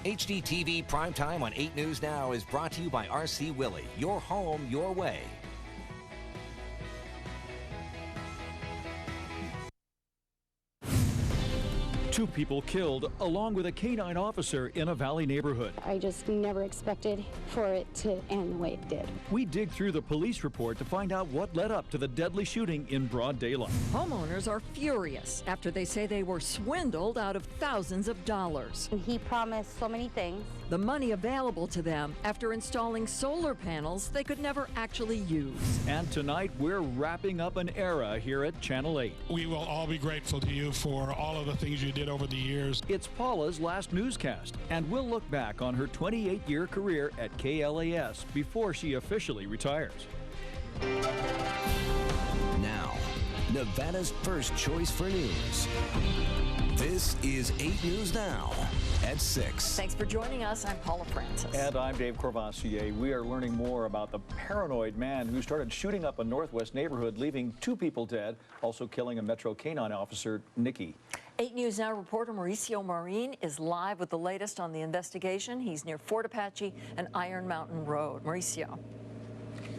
HDTV Primetime on 8 News Now is brought to you by RC Willey. Your home, your way. Two people killed, along with a canine officer in a Valley neighborhood. I just never expected for it to end the way it did. We dig through the police report to find out what led up to the deadly shooting in broad daylight. Homeowners are furious after they say they were swindled out of thousands of dollars. He promised so many things. The money available to them after installing solar panels they could never actually use. And tonight, we're wrapping up an era here at Channel 8. We will all be grateful to you for all of the things you did over the years. It's Paula's last newscast, and we'll look back on her 28-year career at KLAS before she officially retires. Now, Nevada's first choice for news. This is 8 News Now at 6. Thanks for joining us. I'm Paula Francis. And I'm Dave Courvoisier. We are learning more about the paranoid man who started shooting up a Northwest neighborhood, leaving 2 people dead, also killing a Metro Canine officer, Nikki. 8 News Now reporter Mauricio Marin is live with the latest on the investigation. He's near Fort Apache and Iron Mountain Road. Mauricio.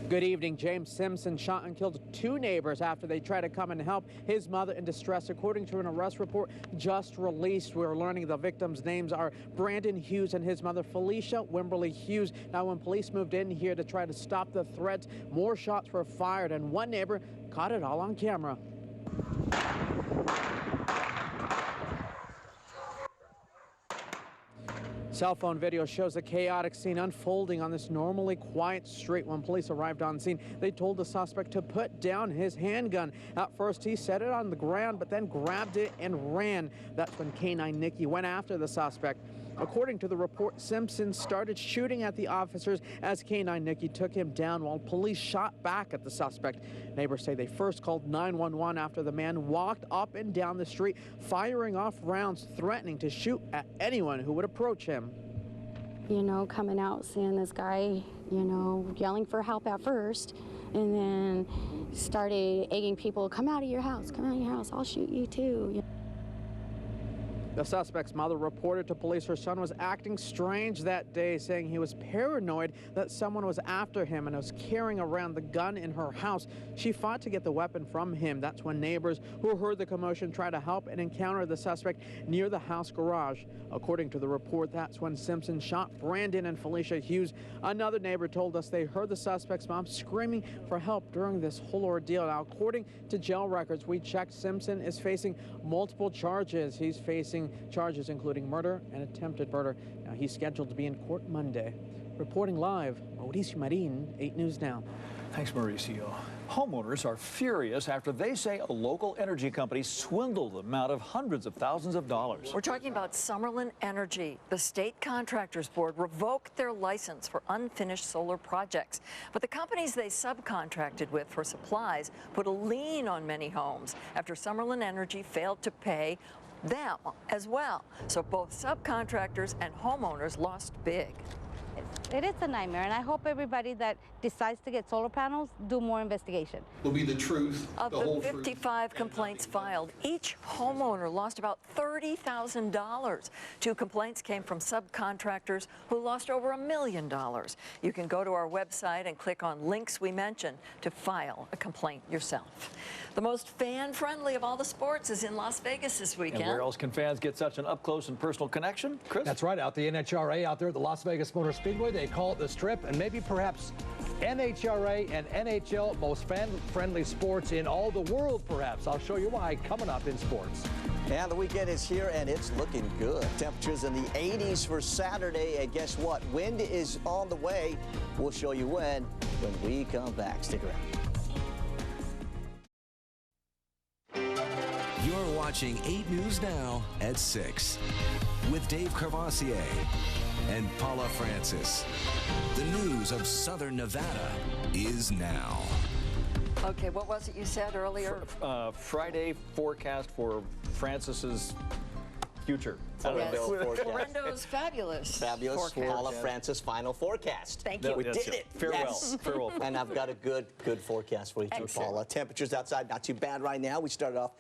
Good evening. James Simpson shot and killed 2 neighbors after they tried to come and help his mother in distress. According to an arrest report just released, we're learning the victims' names are Brandon Hughes and his mother, Felicia Wimberly Hughes. Now, when police moved in here to try to stop the threats, more shots were fired, and one neighbor caught it all on camera. Cell phone video shows a chaotic scene unfolding on this normally quiet street. When police arrived on scene, they told the suspect to put down his handgun. At first, he set it on the ground, but then grabbed it and ran. That's when Canine Nikki went after the suspect. According to the report, Simpson started shooting at the officers as Canine Nikki took him down while police shot back at the suspect. Neighbors say they first called 911 after the man walked up and down the street, firing off rounds, threatening to shoot at anyone who would approach him. You know, coming out, seeing this guy, you know, yelling for help at first, and then started egging people, come out of your house, I'll shoot you too. The suspect's mother reported to police her son was acting strange that day, saying he was paranoid that someone was after him and was carrying around the gun in her house. She fought to get the weapon from him. That's when neighbors who heard the commotion tried to help and encountered the suspect near the house garage. According to the report, that's when Simpson shot Brandon and Felicia Hughes. Another neighbor told us they heard the suspect's mom screaming for help during this whole ordeal. Now, according to jail records we checked, Simpson is facing multiple charges. He's facing charges including murder and attempted murder. Now, he's scheduled to be in court Monday. Reporting live, Mauricio Marin, 8 News Now. Thanks, Mauricio. Homeowners are furious after they say a local energy company swindled them out of hundreds of thousands of dollars. We're talking about Summerlin Energy. The State Contractors Board revoked their license for unfinished solar projects. But the companies they subcontracted with for supplies put a lien on many homes after Summerlin Energy failed to pay them as well. So both subcontractors and homeowners lost big. It is a nightmare, and I hope everybody that decides to get solar panels do more investigation. Will be the truth. Of the 55 complaints filed, each homeowner lost about $30,000. 2 complaints came from subcontractors who lost over $1 million. You can go to our website and click on links we mentioned to file a complaint yourself. The most fan-friendly of all the sports is in Las Vegas this weekend. And where else can fans get such an up-close and personal connection? Chris? That's right, out the NHRA out there at the Las Vegas Motor Speedway. They call it the Strip, and maybe perhaps NHRA and NHL, most fan-friendly sports in all the world, perhaps. I'll show you why coming up in sports. And the weekend is here, and it's looking good. Temperatures in the 80s for Saturday, and guess what? Wind is on the way. We'll show you when we come back. Stick around. You're watching 8 News Now at 6 with Dave Courvoisier and Paula Francis. The news of Southern Nevada is now. Okay, what was it you said earlier? Friday forecast for Francis's future. Florendo's fabulous. Fabulous. Paula Francis final forecast. Thank you. We did it. Farewell. Yes. Farewell. And I've got a good forecast for you too, Paula. Temperatures outside not too bad right now. We started off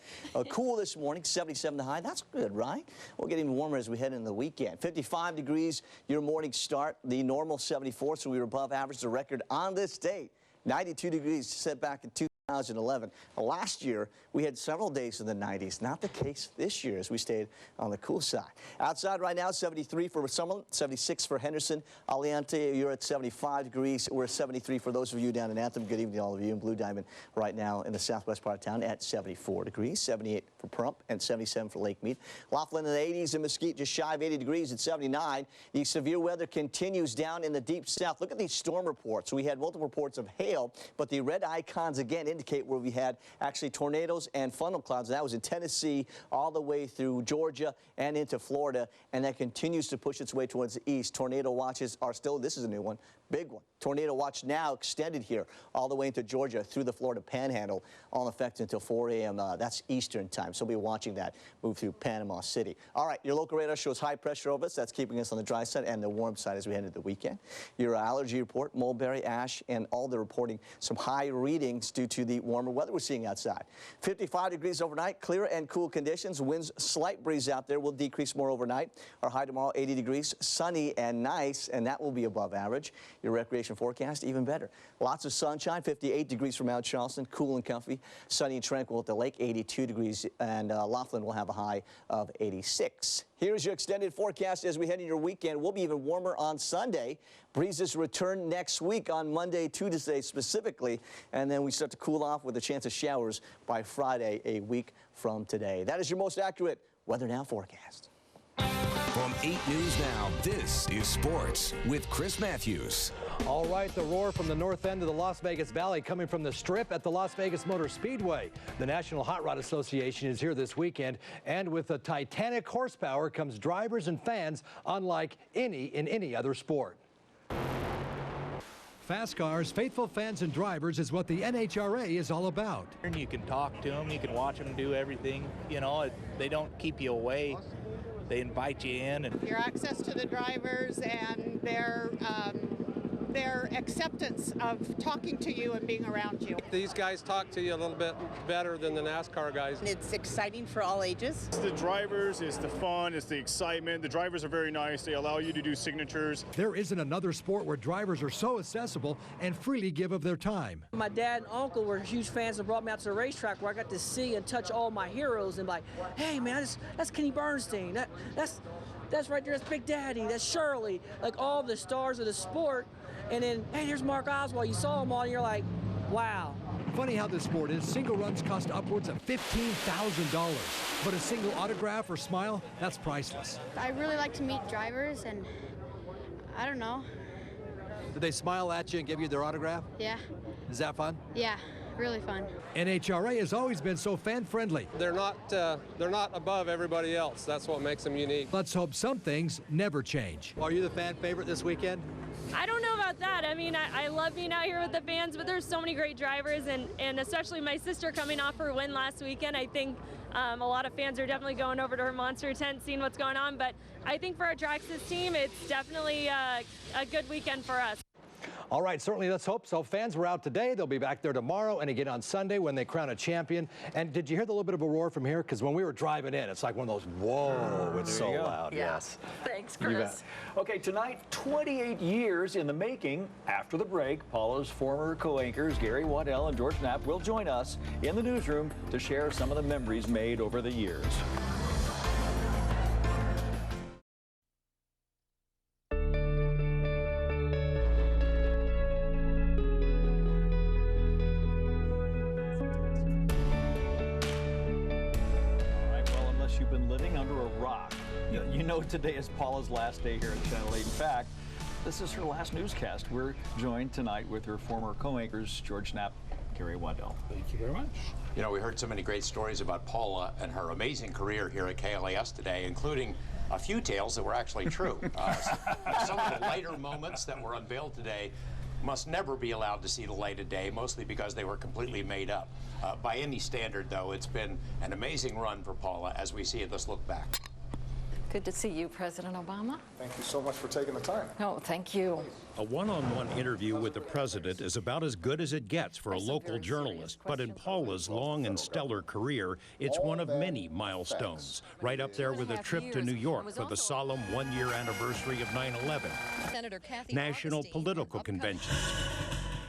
cool this morning, 77 the high. That's good, right? We'll get even warmer as we head into the weekend. 55 degrees your morning start. The normal 74, so we were above average. The record on this date, 92 degrees set back in 2011. Last year, we had several days in the 90s. Not the case this year as we stayed on the cool side. Outside right now, 73 for Summerlin, 76 for Henderson. Aliante, you're at 75 degrees. We're at 73 for those of you down in Anthem. Good evening to all of you. In Blue Diamond right now in the southwest part of town at 74 degrees. 78 for Pahrump and 77 for Lake Mead. Laughlin in the 80s and Mesquite just shy of 80 degrees at 79. The severe weather continues down in the deep south. Look at these storm reports. We had multiple reports of hail, but the red icons again indicate where we had actually tornadoes and funnel clouds. That was in Tennessee all the way through Georgia and into Florida, and that continues to push its way towards the east. Tornado watches are still, this is a new one, big one. Tornado watch now extended here all the way into Georgia through the Florida Panhandle, all in effect until 4 a.m. That's Eastern time, so we'll be watching that move through Panama City. All right, your local radar shows high pressure over us. That's keeping us on the dry side and the warm side as we head into the weekend. Your allergy report, mulberry, ash, and all the reporting some high readings due to the warmer weather we're seeing outside. 55 degrees overnight, clear and cool conditions. Winds, slight breeze out there will decrease more overnight. Our high tomorrow, 80 degrees, sunny and nice, and that will be above average. Your recreation forecast, even better. Lots of sunshine, 58 degrees for Mount Charleston, cool and comfy, sunny and tranquil at the lake, 82 degrees, and Laughlin will have a high of 86. Here's your extended forecast as we head into your weekend. We'll be even warmer on Sunday. Breezes return next week on Monday, Tuesday specifically, and then we start to cool off with a chance of showers by Friday, a week from today. That is your most accurate Weather Now forecast. From 8 News Now, this is Sports with Chris Matthews. All right, the roar from the north end of the Las Vegas Valley coming from the Strip at the Las Vegas Motor Speedway. The National Hot Rod Association is here this weekend, and with the titanic horsepower comes drivers and fans unlike in any other sport. Fast cars, faithful fans, and drivers is what the NHRA is all about. And you can talk to them, you can watch them do everything. You know, they don't keep you away. They invite you in. And your access to the drivers and their acceptance of talking to you and being around you. These guys talk to you a little bit better than the NASCAR guys. It's exciting for all ages. It's the drivers, it's the fun, it's the excitement. The drivers are very nice. They allow you to do signatures. There isn't another sport where drivers are so accessible and freely give of their time. My dad and uncle were huge fans and brought me out to the racetrack where I got to see and touch all my heroes and be like, hey man, that's Kenny Bernstein. That's right there, that's Big Daddy, that's Shirley, like all the stars of the sport. And then, hey, here's Mark Oswald. You saw them all, and you're like, wow. Funny how this sport is. Single runs cost upwards of $15,000. But a single autograph or smile, that's priceless. I really like to meet drivers, and I don't know. Do they smile at you and give you their autograph? Yeah. Is that fun? Yeah, really fun. NHRA has always been so fan-friendly. They're not above everybody else. That's what makes them unique. Let's hope some things never change. Are you the fan favorite this weekend? I don't know about that. I mean, I love being out here with the fans, but there's so many great drivers, and especially my sister coming off her win last weekend. I think a lot of fans are definitely going over to her monster tent, seeing what's going on. But I think for our Draxis team, it's definitely a good weekend for us. All right, certainly let's hope so. Fans were out today. They'll be back there tomorrow and again on Sunday when they crown a champion. And did you hear the little bit of a roar from here? Because when we were driving in, it's like one of those, whoa, it's so loud. Yeah. Yes. Thanks, Chris. Okay, tonight, 28 years in the making. After the break, Paula's former co-anchors Gary Waddell and George Knapp will join us in the newsroom to share some of the memories made over the years. You've been living under a rock. You know today is Paula's last day here at Channel 8. In fact, this is her last newscast. We're joined tonight with her former co-anchors, George Knapp, Gary Waddell. Thank you very much. You know, we heard so many great stories about Paula and her amazing career here at KLAS today, including a few tales that were actually true. Some of the lighter moments that were unveiled today must never be allowed to see the light of day, mostly because they were completely made up. By any standard, though, it's been an amazing run for Paula as we see this look back. Good to see you, President Obama. Thank you so much for taking the time. Oh, thank you. A one-on-one interview with the president is about as good as it gets for a local journalist, but in Paula's long and stellar career, it's one of many milestones, right up there with a trip to New York for the solemn one-year anniversary of 9/11, national political conventions,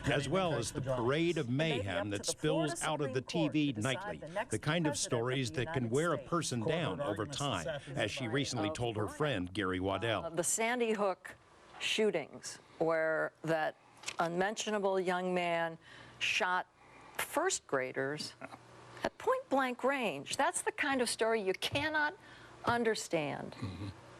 as well as the parade of mayhem that spills out of the TV nightly, the kind of stories that can wear a person down over time, as she recently told her friend Gary Waddell. The Sandy Hook shootings, where that unmentionable young man shot first graders at point-blank range. That's the kind of story you cannot understand.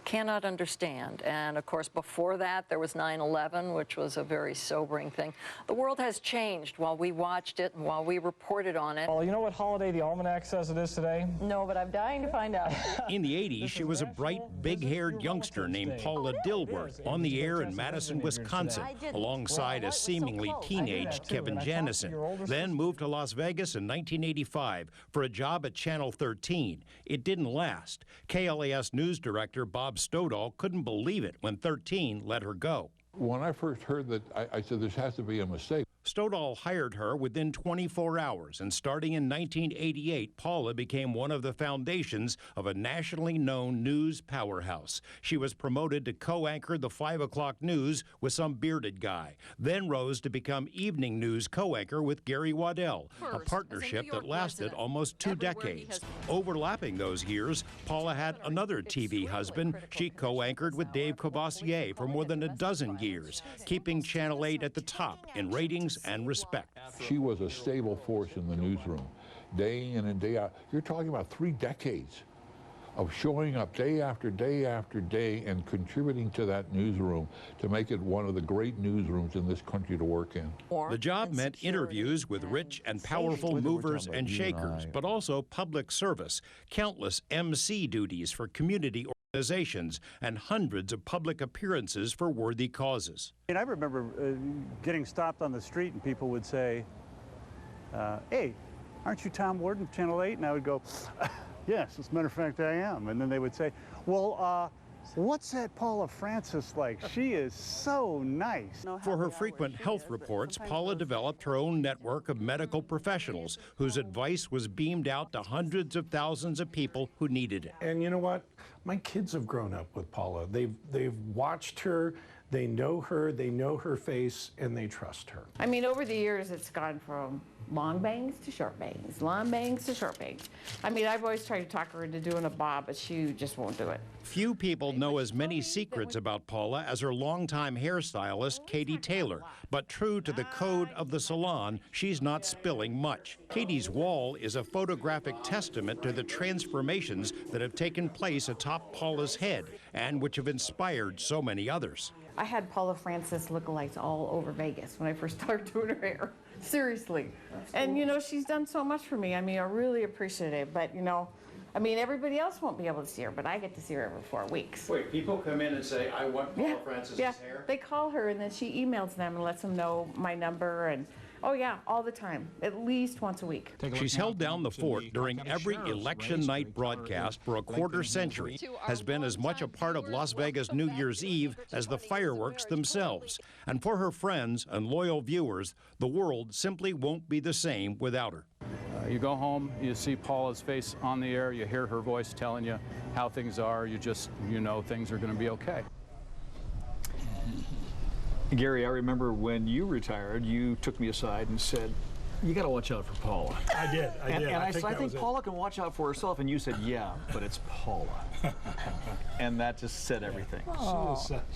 Cannot understand. And of course, before that, there was 9/11, which was a very sobering thing. The world has changed while we watched it and while we reported on it. Well, you know what holiday the almanac says it is today? No, but I'm dying to find out. In the 80s, she was a bright, big-haired youngster named Paula Dilworth, on the air in Madison, Wisconsin, alongside a seemingly teenaged Kevin Janison. Then moved to Las Vegas in 1985 for a job at Channel 13. It didn't last. KLAS news director Bob Stoddall couldn't believe it when 13 let her go. When I first heard that, I said, this has to be a mistake. Stoddall hired her within 24 hours, and starting in 1988, Paula became one of the foundations of a nationally known news powerhouse. She was promoted to co-anchor the 5 o'clock news with some bearded guy, then rose to become evening news co-anchor with Gary Waddell, a partnership that lasted almost 2 decades. Overlapping those years, Paula had another TV husband. She co-anchored with Dave Courvoisier for more than a dozen years, keeping Channel 8 at the top in ratings and respect. She was a stable force in the newsroom, day in and day out. You're talking about 3 decades of showing up day after day after day and contributing to that newsroom to make it one of the great newsrooms in this country to work in. The job meant interviews with rich and powerful movers and shakers, but also public service, countless MC duties for community organizations, and hundreds of public appearances for worthy causes. And I remember getting stopped on the street and people would say, hey, aren't you Tom Warden, Channel 8? And I would go, yes, as a matter of fact, I am. And then they would say, well, what's that Paula Francis like? She is so nice. For her frequent health reports, Paula developed her own network of medical professionals whose advice was beamed out to hundreds of thousands of people who needed it. And you know what? My kids have grown up with Paula. They've watched her, they know her face, and they trust her. I mean, over the years, it's gone from long bangs to short bangs, long bangs to short bangs. I mean, I've always tried to talk her into doing a bob, but she just won't do it. Few people know as many secrets about Paula as her longtime hairstylist, Katie Taylor. But true to the code of the salon, she's not spilling much. Katie's wall is a photographic testament to the transformations that have taken place atop Paula's head and which have inspired so many others. I had Paula Francis lookalikes all over Vegas when I first started doing her hair. Seriously. And, you know, she's done so much for me. I mean, I really appreciate it. But, you know, I mean, everybody else won't be able to see her, but I get to see her every 4 weeks. Wait, people come in and say, I want Paula Francis's hair? They call her, and then she emails them and lets them know my number. And oh, yeah, all the time, at least once a week. She's held down the fort during every election night broadcast for a quarter century, has been as much a part of Las Vegas New Year's Eve as the fireworks themselves. And for her friends and loyal viewers, the world simply won't be the same without her. You go home, you see Paula's face on the air, you hear her voice telling you how things are, you know things are going to be okay. Gary, I remember when you retired, you took me aside and said, you got to watch out for Paula. I did. And I think Paula can watch out for herself. And you said, yeah, but it's Paula. And that just said everything.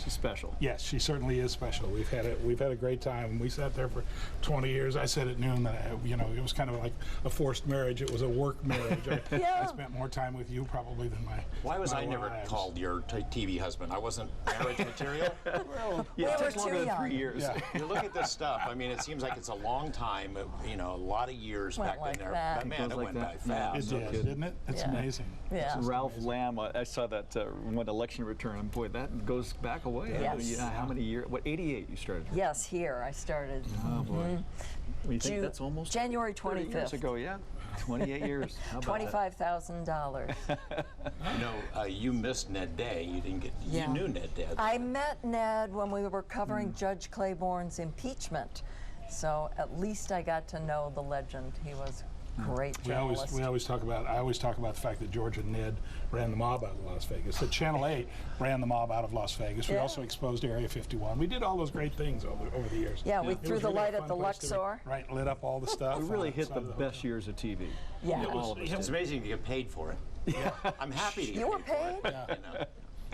She's special. Yes, she certainly is special. We've had a great time. We sat there for 20 years. I said at noon that it was kind of like a forced marriage. It was a work marriage. I spent more time with you probably than my. Why was I never wives. called your TV husband? I wasn't marriage material. Well, yeah, it took longer than 3 years. Yeah. You look at this stuff. I mean, it seems like it's a long time. you know, a lot of years Went back like in there. that. But man, it Like went that. by Yeah. fast. It did, didn't it? It's Yeah. amazing. Yeah. It's Ralph Lamb, I saw that when election return, and boy, that goes back a way. Yes. Yeah, how many years? What, 88 you started? Yes, here I started. Oh, boy. You think that's almost January 30 years 25th. ago, yeah. 28 years. How about it? $25,000. You know, you missed Ned Day. You didn't get. Yeah. You knew Ned Day. I met Ned when we were covering Judge Claiborne's impeachment, so at least I got to know the legend. He was a great journalist. I always talk about the fact that George and Ned ran the mob out of Las Vegas. That Channel 8 ran the mob out of Las Vegas. We also exposed Area 51. We did all those great things over the years. Yeah, we threw the light at the Luxor. Right, lit up all the stuff. We really hit the best years of TV. Yeah. All of us. It's amazing to get paid for it. Yeah. I'm happy to get You were paid? Yeah.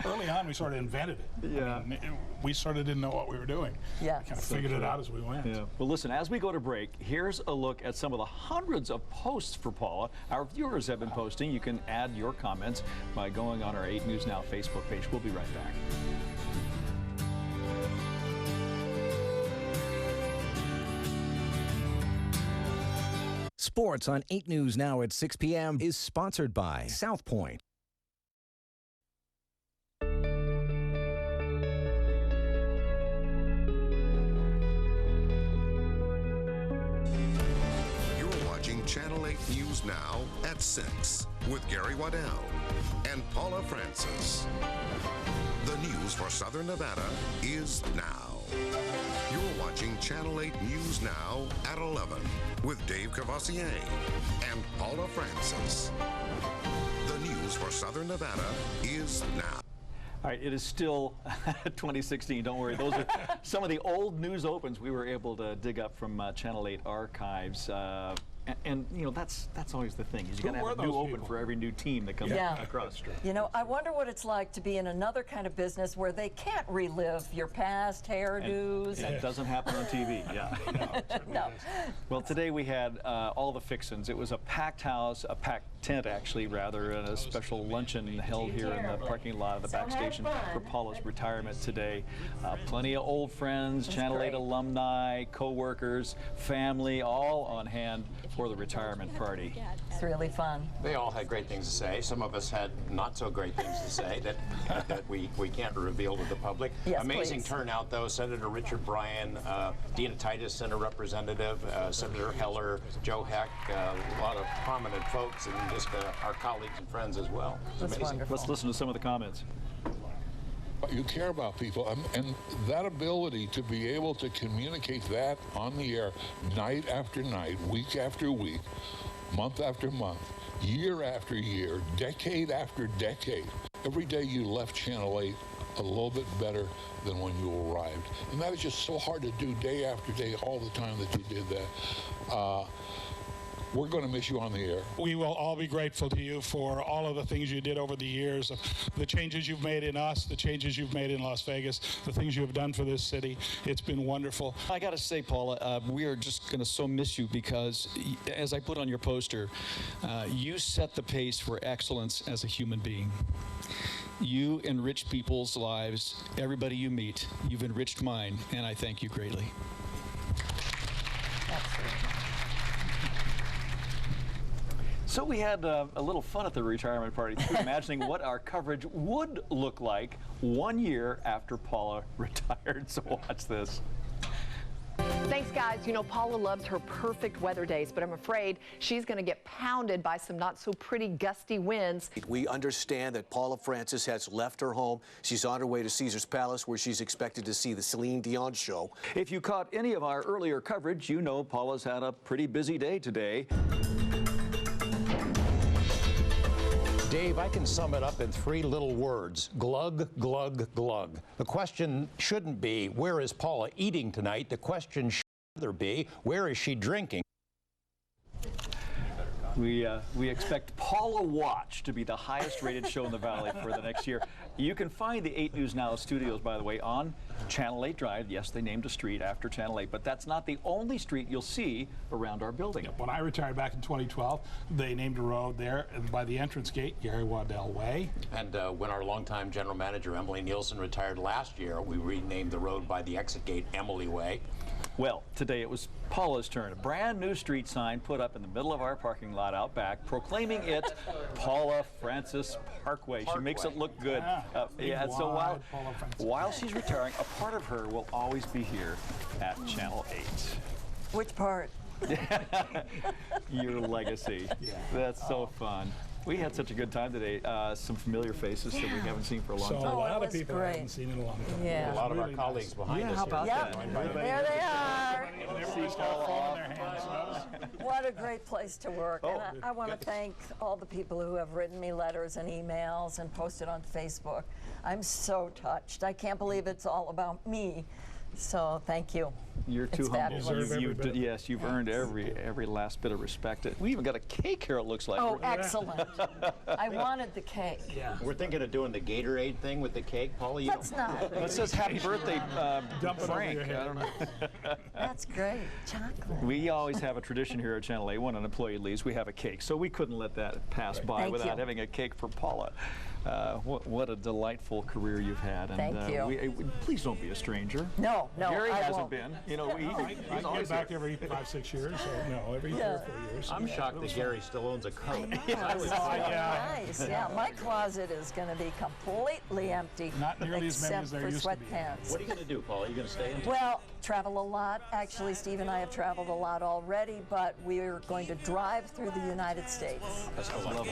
Early on, we sort of invented it. Yeah. I mean, we sort of didn't know what we were doing. Yeah. Kind of figured it out as we went. Yeah. Well, listen, as we go to break, here's a look at some of the hundreds of posts for Paula our viewers have been posting. You can add your comments by going on our 8 News Now Facebook page. We'll be right back. Sports on 8 News Now at 6 p.m. is sponsored by South Point. Channel 8 News Now at 6 with Gary Waddell and Paula Francis. The news for Southern Nevada is now. You're watching Channel 8 News Now at 11 with Dave Courvoisier and Paula Francis. The news for Southern Nevada is now. All right, it is still 2016. Don't worry. Those are some of the old news opens we were able to dig up from Channel 8 archives. And you know, that's always the thing. Is you got to have a new open for every new team that comes across the street. You know, I wonder what it's like to be in another kind of business where they can't relive your past hairdos. And that doesn't happen on TV. Yeah. No. Well, today we had all the fixins. It was a packed house, a packed tent actually, rather, and a special luncheon held here in the parking lot of the back station for Paula's retirement today. Plenty of old friends, Channel 8 alumni, co-workers, family, all on hand for the retirement party. It's really fun. They all had great things to say. Some of us had not so great things to say that we can't reveal to the public. Yes, Amazing please. turnout, though. Senator Richard Bryan, Dina Titus, Senator Representative, Senator Heller, Joe Heck, a lot of prominent folks, and just our colleagues and friends as well. It's That's amazing. wonderful. Let's listen to some of the comments. You care about people, and that ability to be able to communicate that on the air night after night, week after week, month after month, year after year, decade after decade. Every day you left Channel 8 a little bit better than when you arrived. And that is just so hard to do day after day, all the time that you did that. We're going to miss you on the air. We will all be grateful to you for all of the things you did over the years, the changes you've made in us, the changes you've made in Las Vegas, the things you have done for this city. It's been wonderful. I got to say, Paula, we are just going to so miss you because, as I put on your poster, you set the pace for excellence as a human being. You enrich people's lives. Everybody you meet, you've enriched mine, and I thank you greatly. Absolutely. So we had a little fun at the retirement party, too, imagining what our coverage would look like 1 year after Paula retired. So watch this. Thanks, guys. You know, Paula loves her perfect weather days, but I'm afraid she's going to get pounded by some not so pretty gusty winds. We understand that Paula Francis has left her home. She's on her way to Caesar's Palace, where she's expected to see the Celine Dion show. If you caught any of our earlier coverage, you know Paula's had a pretty busy day today. Dave, I can sum it up in 3 little words: glug, glug, glug. The question shouldn't be, where is Paula eating tonight? The question should rather be, where is she drinking? We expect Paula Watch to be the highest rated show in the Valley for the next year. You can find the 8 News Now studios, by the way, on Channel 8 Drive. Yes, they named a street after Channel 8, but that's not the only street you'll see around our building. When I retired back in 2012, they named a road there by the entrance gate, Gary Waddell Way. And when our longtime general manager, Emily Nielsen, retired last year, we renamed the road by the exit gate, Emily Way. Well, today it was Paula's turn. A brand new street sign put up in the middle of our parking lot out back, proclaiming it Paula Francis Parkway. She makes it look good. So while she's retiring, a part of her will always be here at Channel 8. Which part? Your legacy. Yeah. That's so fun. We had such a good time today. Some familiar faces that we haven't seen for a long time. A lot of people I haven't seen in a long time. Yeah. A lot of our colleagues behind us. How about that? There they are. Hands, What a great place to work. And I want to thank all the people who have written me letters and emails and posted on Facebook. I'm so touched. I can't believe it's all about me. So thank you. You're too humble. Yes, you've earned every last bit of respect. We even got a cake here, it looks like. Oh, excellent. I wanted the cake. Yeah. We're thinking of doing the Gatorade thing with the cake, Paula. Let's not. It says happy birthday, Frank. I don't know. That's great. Chocolate. We always have a tradition here at Channel 8. When an employee leaves, we have a cake. So we couldn't let that pass by without having a cake for Paula. What a delightful career you've had. And, thank you. Please don't be a stranger. No, Gary I hasn't won't. been. You know, I get back every 5-6 years. So no, every 3 or 4 years. I'm shocked that Gary still owns a coat. Nice. Yeah, my closet is going to be completely empty. Not nearly as many as there used to be. Sweatpants. What are you going to do, Paula? Are you going to stay in? Well, travel a lot. Actually, Steve and I have traveled a lot already, but we're going to drive through the United States. That's lovely.